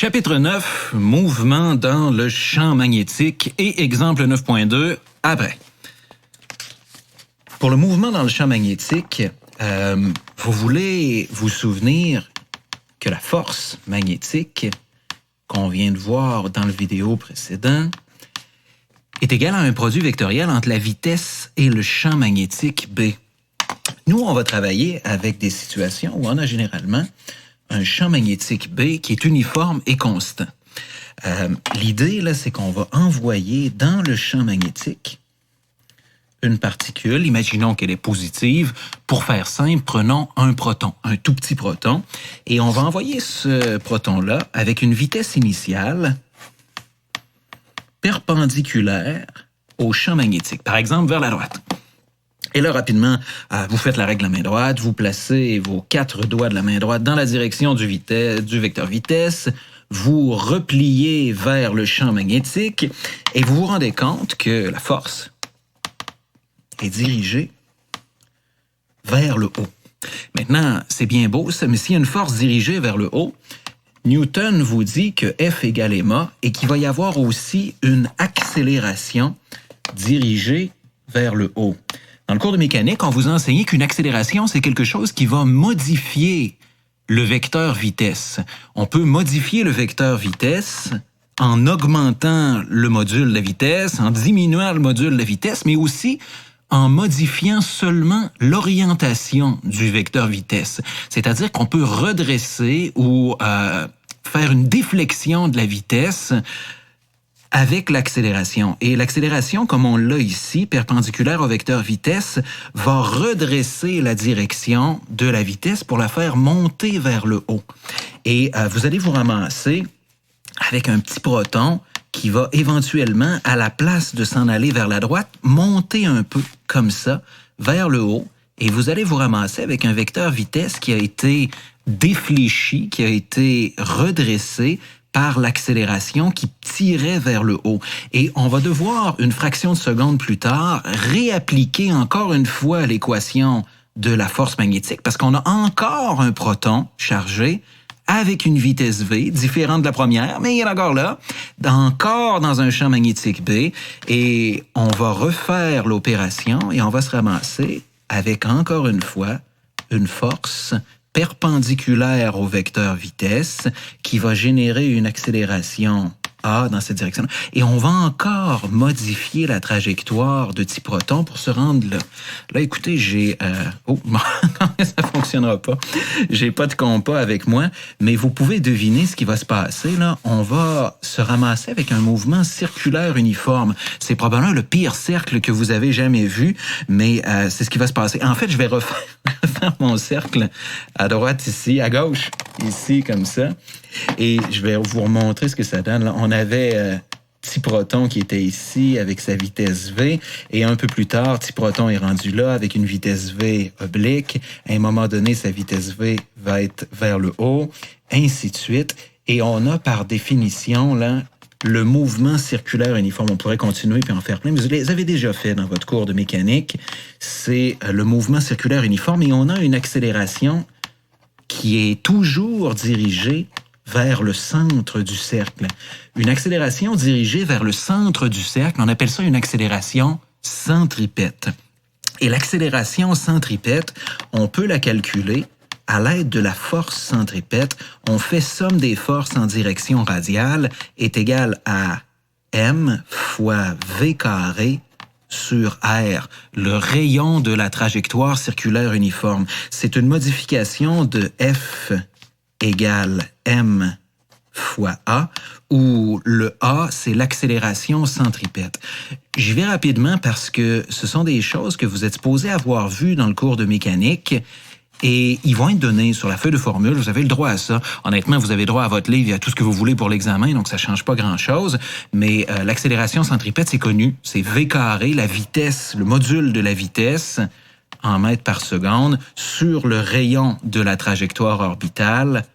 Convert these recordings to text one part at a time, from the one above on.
Chapitre 9, mouvement dans le champ magnétique et exemple 9.2 après. Pour le mouvement dans le champ magnétique, vous voulez vous souvenir que la force magnétique qu'on vient de voir dans le vidéo précédent est égale à un produit vectoriel entre la vitesse et le champ magnétique B. Nous, on va travailler avec des situations où on a généralement un champ magnétique B qui est uniforme et constant. L'idée, là, c'est qu'on va envoyer dans le champ magnétique une particule, imaginons qu'elle est positive. Pour faire simple, prenons un proton, un tout petit proton, et on va envoyer ce proton-là avec une vitesse initiale perpendiculaire au champ magnétique, par exemple vers la droite. Et là, rapidement, vous faites la règle de la main droite, vous placez vos 4 doigts de la main droite dans la direction du vecteur vitesse, vous repliez vers le champ magnétique et vous vous rendez compte que la force est dirigée vers le haut. Maintenant, c'est bien beau ça, mais s'il y a une force dirigée vers le haut, Newton vous dit que F égale ma et qu'il va y avoir aussi une accélération dirigée vers le haut. Dans le cours de mécanique, on vous a enseigné qu'une accélération, c'est quelque chose qui va modifier le vecteur vitesse. On peut modifier le vecteur vitesse en augmentant le module de vitesse, en diminuant le module de vitesse, mais aussi en modifiant seulement l'orientation du vecteur vitesse. C'est-à-dire qu'on peut redresser ou faire une déflexion de la vitesse avec l'accélération. Et l'accélération, comme on l'a ici, perpendiculaire au vecteur vitesse, va redresser la direction de la vitesse pour la faire monter vers le haut. Et vous allez vous ramasser avec un petit proton qui va éventuellement, à la place de s'en aller vers la droite, monter un peu comme ça, vers le haut. Et vous allez vous ramasser avec un vecteur vitesse qui a été défléchi, qui a été redressé par l'accélération qui tirait vers le haut. Et on va devoir, une fraction de seconde plus tard, réappliquer encore une fois l'équation de la force magnétique parce qu'on a encore un proton chargé avec une vitesse V, différente de la première, mais il est encore là, encore dans un champ magnétique B, et on va refaire l'opération et on va se ramasser avec encore une fois une force perpendiculaire au vecteur vitesse qui va générer une accélération A dans cette direction. Et on va encore modifier la trajectoire de petit proton pour se rendre là. Là, écoutez, j'ai... ça fonctionnera pas. J'ai pas de compas avec moi, mais vous pouvez deviner ce qui va se passer. Là, on va se ramasser avec un mouvement circulaire uniforme. C'est probablement le pire cercle que vous avez jamais vu, mais c'est ce qui va se passer. En fait, je vais refaire mon cercle à droite ici, à gauche ici, comme ça. Et je vais vous remontrer ce que ça donne. Là, on avait petit proton qui était ici avec sa vitesse V. Et un peu plus tard, petit proton est rendu là avec une vitesse V oblique. À un moment donné, sa vitesse V va être vers le haut, ainsi de suite. Et on a par définition là le mouvement circulaire uniforme. On pourrait continuer puis en faire plein, mais vous les avez déjà fait dans votre cours de mécanique. C'est le mouvement circulaire uniforme et on a une accélération qui est toujours dirigée vers le centre du cercle. Une accélération dirigée vers le centre du cercle, on appelle ça une accélération centripète. Et l'accélération centripète, on peut la calculer à l'aide de la force centripète. On fait somme des forces en direction radiale est égale à m fois v carré sur R, le rayon de la trajectoire circulaire uniforme. C'est une modification de F égale m fois a, où le a, c'est l'accélération centripète. J'y vais rapidement parce que ce sont des choses que vous êtes supposés avoir vues dans le cours de mécanique et ils vont être donnés sur la feuille de formule. Vous avez le droit à ça. Honnêtement, vous avez droit à votre livre et à tout ce que vous voulez pour l'examen, donc ça change pas grand-chose. Mais l'accélération centripète, c'est connu. C'est v carré, la vitesse, le module de la vitesse en mètres par seconde sur le rayon de la trajectoire orbitale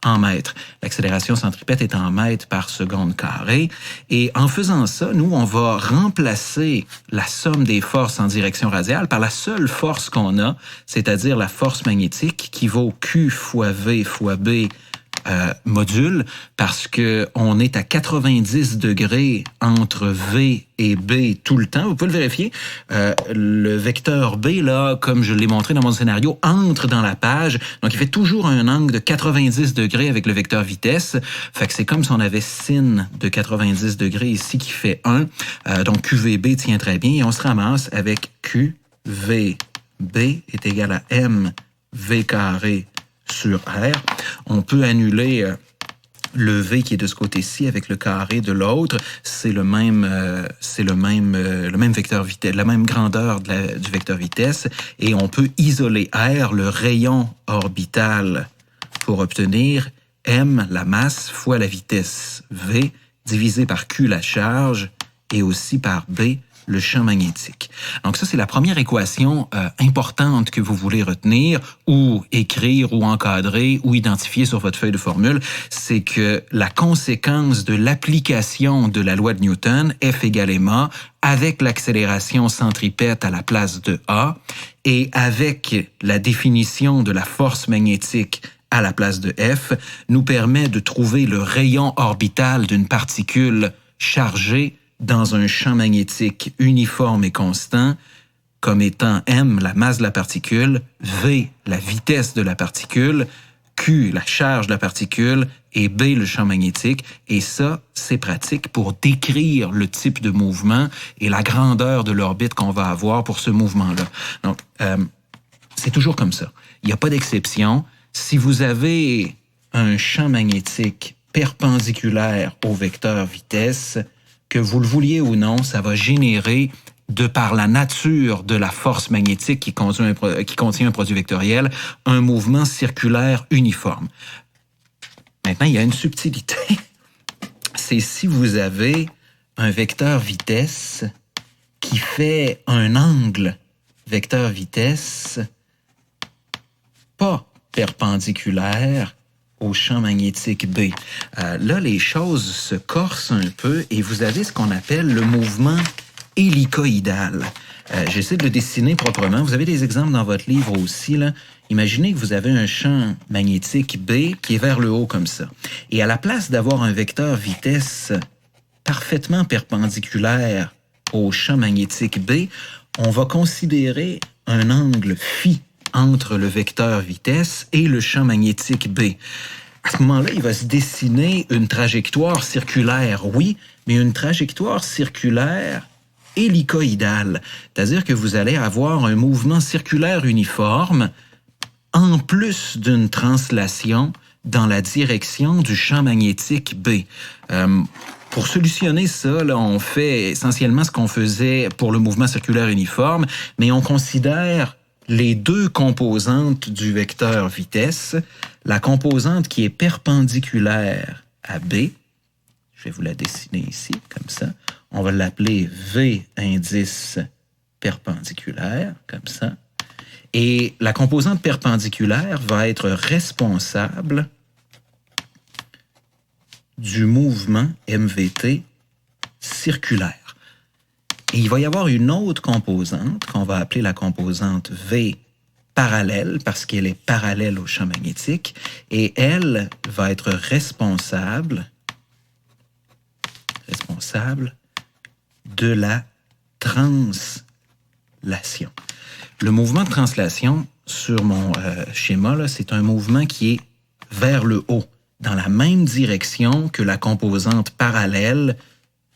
en mètres. L'accélération centripète est en mètres par seconde carré. Et en faisant ça, nous, on va remplacer la somme des forces en direction radiale par la seule force qu'on a, c'est-à-dire la force magnétique qui vaut Q fois V fois B module parce que on est à 90 degrés entre V et B tout le temps. Vous pouvez le vérifier. Le vecteur B, là, comme je l'ai montré dans mon scénario, entre dans la page. Donc, il fait toujours un angle de 90 degrés avec le vecteur vitesse. Fait que c'est comme si on avait sin de 90 degrés ici qui fait 1. Donc, QVB tient très bien et on se ramasse avec QVB est égal à MV carré sur R. On peut annuler le V qui est de ce côté-ci avec le carré de l'autre. C'est le même vecteur vitesse, la même grandeur du vecteur vitesse. Et on peut isoler R, le rayon orbital, pour obtenir M, la masse, fois la vitesse V, divisé par Q, la charge, et aussi par B, le champ magnétique. Donc ça, c'est la première équation importante que vous voulez retenir ou écrire ou encadrer ou identifier sur votre feuille de formule. C'est que la conséquence de l'application de la loi de Newton, F égale ma, avec l'accélération centripète à la place de A et avec la définition de la force magnétique à la place de F, nous permet de trouver le rayon orbital d'une particule chargée dans un champ magnétique uniforme et constant, comme étant M, la masse de la particule, V, la vitesse de la particule, Q, la charge de la particule, et B, le champ magnétique. Et ça, c'est pratique pour décrire le type de mouvement et la grandeur de l'orbite qu'on va avoir pour ce mouvement-là. Donc, c'est toujours comme ça. Il n'y a pas d'exception. Si vous avez un champ magnétique perpendiculaire au vecteur vitesse, que vous le vouliez ou non, ça va générer, de par la nature de la force magnétique qui contient un produit vectoriel, un mouvement circulaire uniforme. Maintenant, il y a une subtilité. C'est si vous avez un vecteur vitesse qui fait un angle vecteur vitesse pas perpendiculaire au champ magnétique B. Là, les choses se corsent un peu et vous avez ce qu'on appelle le mouvement hélicoïdal. J'essaie de le dessiner proprement. Vous avez des exemples dans votre livre aussi, là. Imaginez que vous avez un champ magnétique B qui est vers le haut comme ça. Et à la place d'avoir un vecteur vitesse parfaitement perpendiculaire au champ magnétique B, on va considérer un angle phi entre le vecteur vitesse et le champ magnétique B. À ce moment-là, il va se dessiner une trajectoire circulaire, oui, mais une trajectoire circulaire hélicoïdale. C'est-à-dire que vous allez avoir un mouvement circulaire uniforme en plus d'une translation dans la direction du champ magnétique B. Pour solutionner ça, là, on fait essentiellement ce qu'on faisait pour le mouvement circulaire uniforme, mais on considère les deux composantes du vecteur vitesse, la composante qui est perpendiculaire à B, je vais vous la dessiner ici, comme ça, on va l'appeler V indice perpendiculaire, comme ça, et la composante perpendiculaire va être responsable du mouvement MVT circulaire. Et il va y avoir une autre composante qu'on va appeler la composante V parallèle parce qu'elle est parallèle au champ magnétique et elle va être responsable de la translation. Le mouvement de translation sur mon schéma, là, c'est un mouvement qui est vers le haut, dans la même direction que la composante parallèle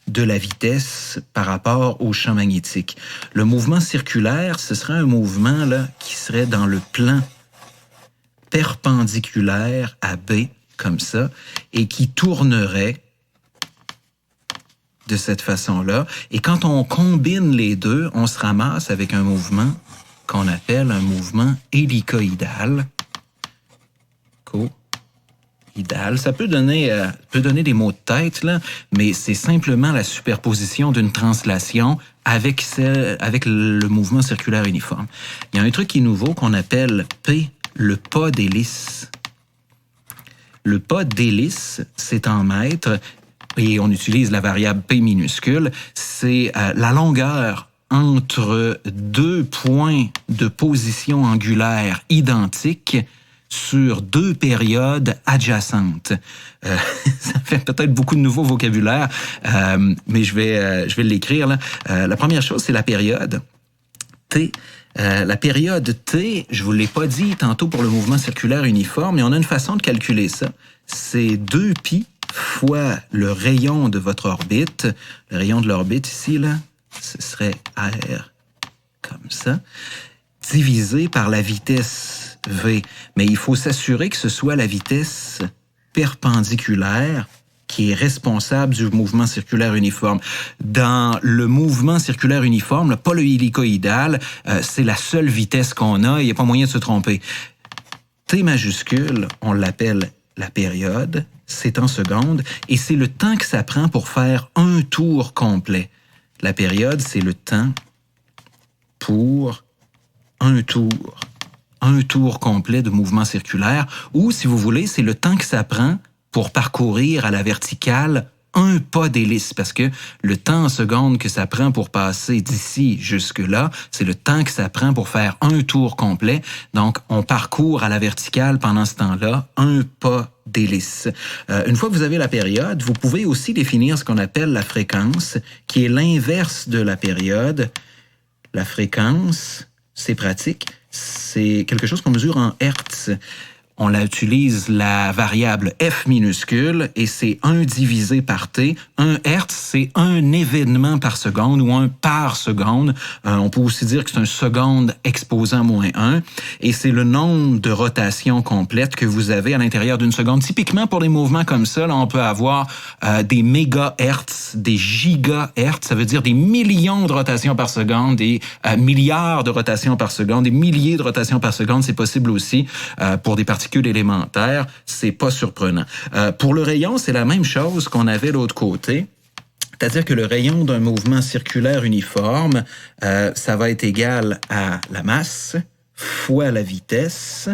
de la vitesse par rapport au champ magnétique. Le mouvement circulaire, ce serait un mouvement là, qui serait dans le plan perpendiculaire à B, comme ça, et qui tournerait de cette façon-là. Et quand on combine les deux, on se ramasse avec un mouvement qu'on appelle un mouvement hélicoïdal. Ça peut donner des mots de tête, là, mais c'est simplement la superposition d'une translation avec le mouvement circulaire uniforme. Il y a un truc qui est nouveau qu'on appelle P, le pas d'hélice. Le pas d'hélice, c'est en mètres, et on utilise la variable P minuscule, c'est la longueur entre deux points de position angulaire identiques sur 2 périodes adjacentes. Ça fait peut-être beaucoup de nouveau vocabulaire, mais je vais l'écrire là. La première chose, c'est la période T. La période T, je vous l'ai pas dit tantôt pour le mouvement circulaire uniforme, mais on a une façon de calculer ça. C'est 2π fois le rayon de votre orbite. Le rayon de l'orbite ici, là, ce serait R comme ça, divisé par la vitesse V. Mais il faut s'assurer que ce soit la vitesse perpendiculaire qui est responsable du mouvement circulaire uniforme. Dans le mouvement circulaire uniforme, pas le hélicoïdal, c'est la seule vitesse qu'on a, il n'y a pas moyen de se tromper. T majuscule, on l'appelle la période, c'est en secondes, et c'est le temps que ça prend pour faire un tour complet. La période, c'est le temps pour un tour complet de mouvement circulaire, ou si vous voulez, c'est le temps que ça prend pour parcourir à la verticale un pas d'hélice, parce que le temps en secondes que ça prend pour passer d'ici jusque-là, c'est le temps que ça prend pour faire un tour complet. Donc, on parcourt à la verticale pendant ce temps-là un pas d'hélice. Une fois que vous avez la période, vous pouvez aussi définir ce qu'on appelle la fréquence, qui est l'inverse de la période. La fréquence, c'est pratique, c'est quelque chose qu'on mesure en hertz. On utilise la variable f minuscule et c'est 1 divisé par t. 1 hertz, c'est un événement par seconde ou un par seconde. On peut aussi dire que c'est un seconde exposant moins 1. Et c'est le nombre de rotations complètes que vous avez à l'intérieur d'une seconde. Typiquement, pour des mouvements comme ça, là, on peut avoir des mégahertz, des gigahertz. Ça veut dire des millions de rotations par seconde, des milliards de rotations par seconde, des milliers de rotations par seconde. C'est possible aussi pour des particules élémentaires, c'est pas surprenant. Pour le rayon, c'est la même chose qu'on avait de l'autre côté. C'est-à-dire que le rayon d'un mouvement circulaire uniforme, ça va être égal à la masse fois la vitesse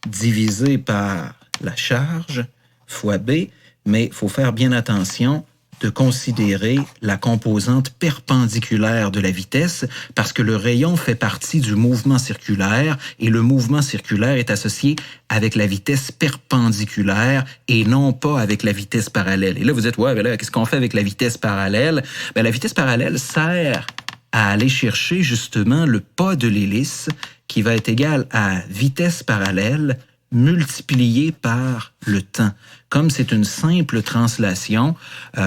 divisé par la charge fois B, mais il faut faire bien attention de considérer la composante perpendiculaire de la vitesse parce que le rayon fait partie du mouvement circulaire et le mouvement circulaire est associé avec la vitesse perpendiculaire et non pas avec la vitesse parallèle. Et là, vous dites, ouais, ben là, qu'est-ce qu'on fait avec la vitesse parallèle? Ben, la vitesse parallèle sert à aller chercher justement le pas de l'hélice qui va être égal à vitesse parallèle multiplié par le temps. Comme c'est une simple translation,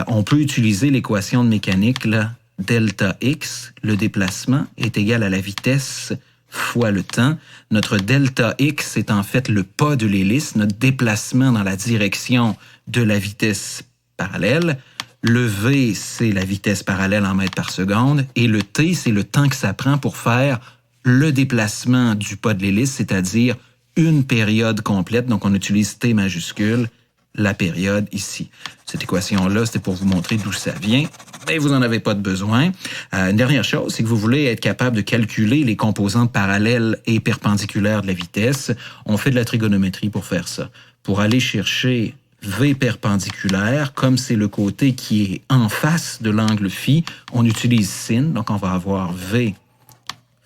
on peut utiliser l'équation de mécanique, là, delta x, le déplacement, est égal à la vitesse fois le temps. Notre delta x est en fait le pas de l'hélice, notre déplacement dans la direction de la vitesse parallèle. Le v, c'est la vitesse parallèle en mètres par seconde. Et le t, c'est le temps que ça prend pour faire le déplacement du pas de l'hélice, c'est-à-dire une période complète. Donc, on utilise T majuscule, la période ici. Cette équation-là, c'était pour vous montrer d'où ça vient, mais vous n'en avez pas de besoin. Une dernière chose, c'est que vous voulez être capable de calculer les composantes parallèles et perpendiculaires de la vitesse. On fait de la trigonométrie pour faire ça. Pour aller chercher V perpendiculaire, comme c'est le côté qui est en face de l'angle phi, on utilise sin. Donc, on va avoir V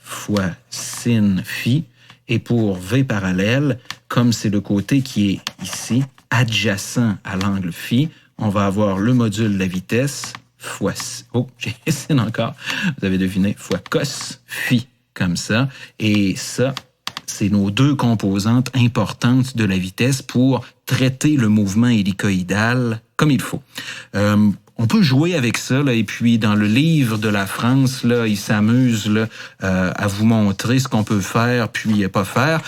fois sin phi. Et pour V parallèle, comme c'est le côté qui est ici, adjacent à l'angle phi, on va avoir le module de la vitesse fois, j'ai sin encore, vous avez deviné, fois cos phi, comme ça. Et ça, c'est nos deux composantes importantes de la vitesse pour traiter le mouvement hélicoïdal comme il faut. On peut jouer avec ça, là, et puis dans le livre de la France, là, il s'amuse là, à vous montrer ce qu'on peut faire puis pas faire.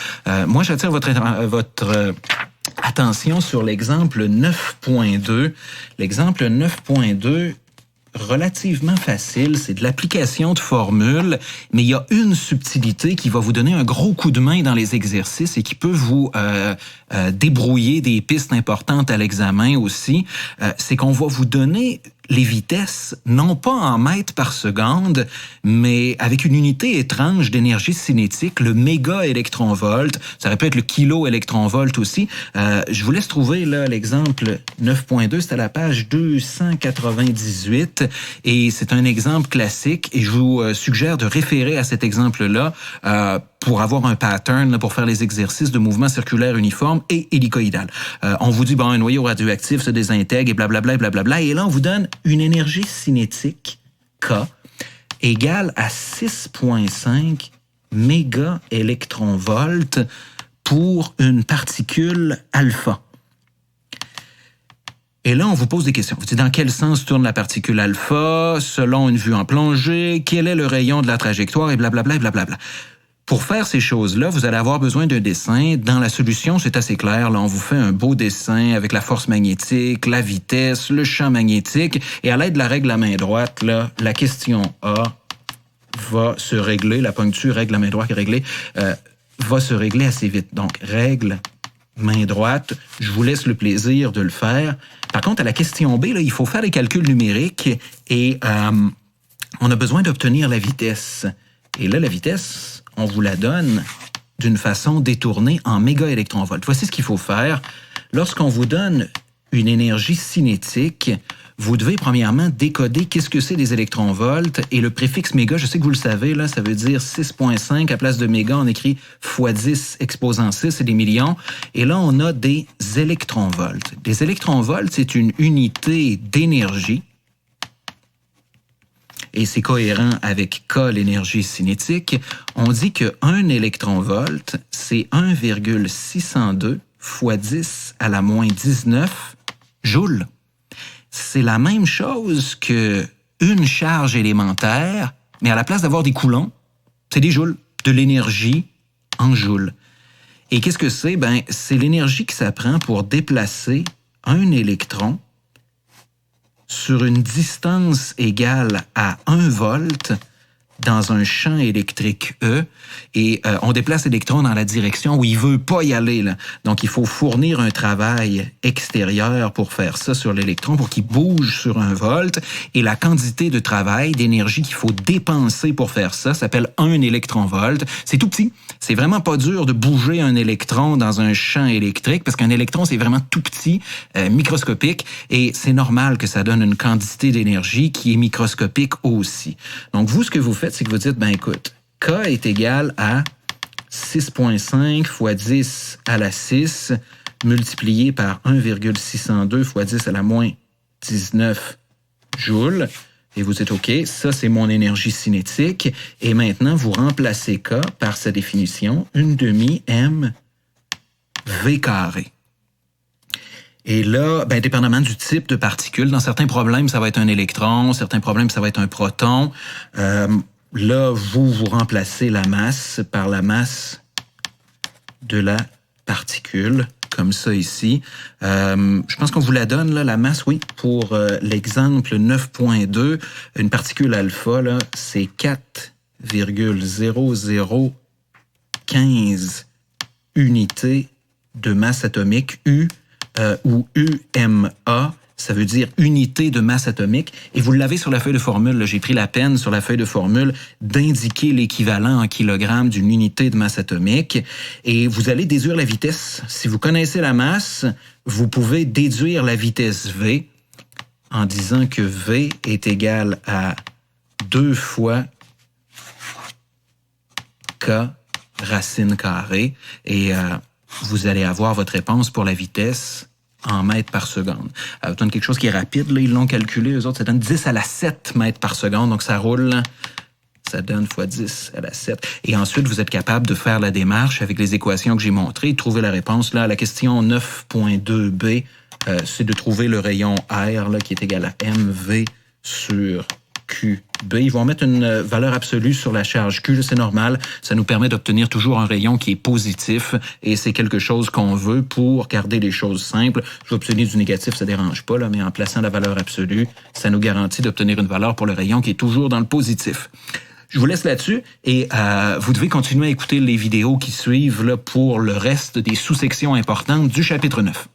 Moi, j'attire votre attention sur l'exemple 9.2. L'exemple 9.2, relativement facile, c'est de l'application de formules, mais il y a une subtilité qui va vous donner un gros coup de main dans les exercices et qui peut vous débrouiller des pistes importantes à l'examen aussi. C'est qu'on va vous donner les vitesses, non pas en mètres par seconde, mais avec une unité étrange d'énergie cinétique, le méga-électronvolt. Ça aurait pu être le kilo-électronvolt aussi. Je vous laisse trouver là l'exemple 9.2, c'est à la page 298, et c'est un exemple classique, et je vous suggère de référer à cet exemple-là pour avoir un pattern, là, pour faire les exercices de mouvement circulaire uniforme et hélicoïdal. On vous dit, bon, un noyau radioactif se désintègre et blablabla, et blablabla. Et là, on vous donne une énergie cinétique, K, égale à 6,5 mégaélectronvolts pour une particule alpha. Et là, on vous pose des questions. Vous dites, dans quel sens tourne la particule alpha, selon une vue en plongée, quel est le rayon de la trajectoire, et blablabla, et blablabla. Pour faire ces choses-là, vous allez avoir besoin d'un dessin. Dans la solution, c'est assez clair. Là, on vous fait un beau dessin avec la force magnétique, la vitesse, le champ magnétique. Et à l'aide de la règle à main droite, là, la question A va se régler, la ponctue règle à main droite réglée, va se régler assez vite. Donc, règle main droite, je vous laisse le plaisir de le faire. Par contre, à la question B, là, il faut faire des calculs numériques et on a besoin d'obtenir la vitesse. Et là, la vitesse, on vous la donne d'une façon détournée en mégaélectronvolts. Voici ce qu'il faut faire. Lorsqu'on vous donne une énergie cinétique, vous devez premièrement décoder qu'est-ce que c'est des électronvolts et le préfixe méga, je sais que vous le savez, là, ça veut dire 6,5 à place de méga, on écrit fois 10 exposant 6, c'est des millions. Et là, on a des électronvolts. Des électronvolts, c'est une unité d'énergie et c'est cohérent avec K, l'énergie cinétique. On dit que 1 électronvolt, c'est 1,602 fois 10 à la moins 19 joules. C'est la même chose que une charge élémentaire, mais à la place d'avoir des coulombs, c'est des joules, de l'énergie en joules. Et qu'est-ce que c'est? Ben, c'est l'énergie que ça prend pour déplacer un électron sur une distance égale à 1 volt dans un champ électrique E et on déplace l'électron dans la direction où il veut pas y aller, là. Donc, il faut fournir un travail extérieur pour faire ça sur l'électron, pour qu'il bouge sur 1 volt. Et la quantité de travail, d'énergie qu'il faut dépenser pour faire ça s'appelle 1 électronvolt. C'est tout petit. C'est vraiment pas dur de bouger un électron dans un champ électrique parce qu'un électron, c'est vraiment tout petit, microscopique, et c'est normal que ça donne une quantité d'énergie qui est microscopique aussi. Donc, vous, ce que vous faites, c'est que vous dites, ben écoute, K est égal à 6,5 fois 10 à la 6 multiplié par 1,602 fois 10 à la moins 19 joules. Et vous dites, OK, ça, c'est mon énergie cinétique. Et maintenant, vous remplacez K par sa définition, 1/2 m V carré. Et là, ben, dépendamment du type de particule, dans certains problèmes, ça va être un électron, certains problèmes, ça va être un proton. Là, vous remplacez la masse par la masse de la particule, comme ça ici. Je pense qu'on vous la donne, là, la masse, oui, pour l'exemple 9.2. Une particule alpha, là, c'est 4,0015 unités de masse atomique, U, ou UMA, ça veut dire unité de masse atomique. Et vous l'avez sur la feuille de formule. J'ai pris la peine sur la feuille de formule d'indiquer l'équivalent en kilogrammes d'une unité de masse atomique. Et vous allez déduire la vitesse. Si vous connaissez la masse, vous pouvez déduire la vitesse V en disant que V est égal à 2 fois K racine carrée. Et vous allez avoir votre réponse pour la vitesse en mètres par seconde. Ça donne quelque chose qui est rapide, là, ils l'ont calculé, eux autres, ça donne 10 à la 7 mètres par seconde, donc ça roule, ça donne fois 10 à la 7. Et ensuite, vous êtes capable de faire la démarche avec les équations que j'ai montrées, de trouver la réponse. Là, à la question 9.2b, c'est de trouver le rayon R, là, qui est égal à mv sur QB. Ils vont mettre une valeur absolue sur la charge Q, c'est normal. Ça nous permet d'obtenir toujours un rayon qui est positif et c'est quelque chose qu'on veut pour garder les choses simples. Je vais obtenir du négatif, ça dérange pas, là, mais en plaçant la valeur absolue, ça nous garantit d'obtenir une valeur pour le rayon qui est toujours dans le positif. Je vous laisse là-dessus et vous devez continuer à écouter les vidéos qui suivent là, pour le reste des sous-sections importantes du chapitre 9.